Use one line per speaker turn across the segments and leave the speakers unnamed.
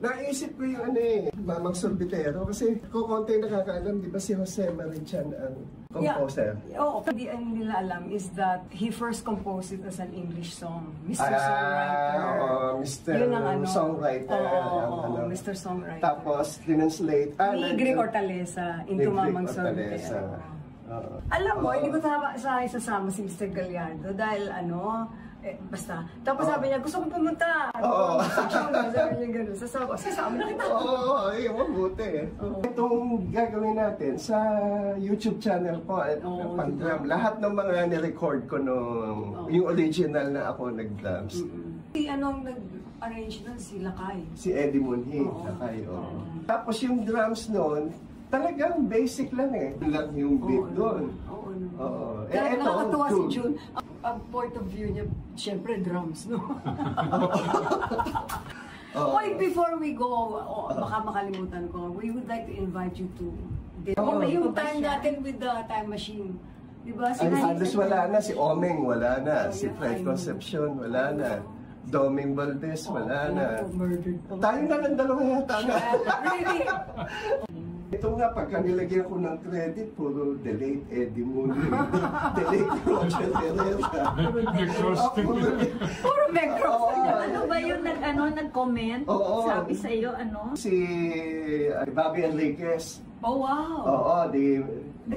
Naisip ko yung ano eh, Mamang Sorbitero, kasi kukonti nakakaalam, di ba si Jose Marichan ang composer?
Yeah. Oo, hindi nila alam is that he first composed it as an English song. Mr. Songwriter.
Oo, Mr. Songwriter.
Oo, Mr. Songwriter.
Tapos, translate.
Ni Greg Hortaleza into Mamang Sorbitero. Alam mo, hindi ko isasama si Mr. Gallardo dahil basta. Tapos sabi niya, gusto kong pumunta.
Oo.
Sabi niya gano'n. Sasama na kita.
Oo, mabuti. Itong gagawin natin sa YouTube channel ko, pang-drum. Lahat ng mga nirecord ko nung yung original na ako nag-drums.
Anong nag-arrange nun? Si Lakay.
Si Eddie Munhi, Lakay. Tapos yung drums noon, talagang basic lang eh. Lang yung beat doon. Oo.
Nakakatuwa si June. Ang point of view niya, syempre drums, no? Wait, before we go, baka makalimutan ko, we would like to invite you to yung time natin with the time machine. Diba?
Ay, halos wala na. Si Omeng, wala na. Si Fred Concepcion, wala na. Doming Valdez, wala na. Tayo na lang dalawa yata na.
Really?
Ito nga, pagka nilagyan ko ng credit, puro the late Eddie Munhi, the late Roger Herrera.
Puro Megros.
Ano ba yung nag-comment? Sabi sa iyo,
Si Bobby Enriquez.
Oh, wow.
Oo, di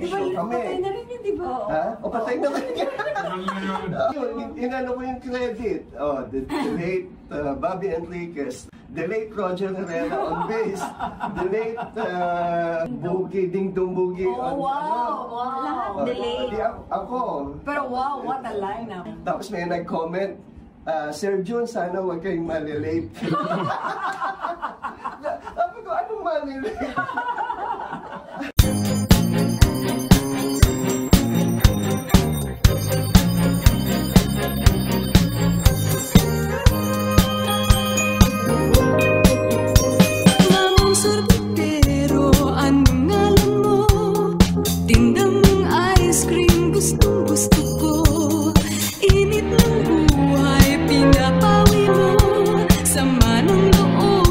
show kami.
Patay na rin yun, di ba?
Ha? O, patay na rin yun. Inano ko yung credit. The late Bobby Enriquez. The late Roger Herrera on bass. The late Boogie, Ding Dong Boogie on
Lahat delay.
Ako.
Pero wow, what a lineup.
Tapos may nag-comment, Sir Jun, sana huwag kayong malilate. Sabi ko, anong malilate?
Sorbitero, anong ngalan mo? Tindang ice cream, gustong-gusto ko. Init ng buhay, pinapawi mo. Sama ng loob.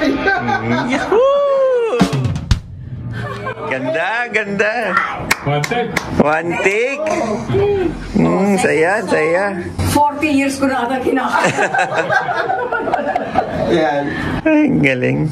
Yahoo! Ganda, ganda. One take. Saya, saya.
40 years ko na ata kinakain.
Yan.
Ay, galing.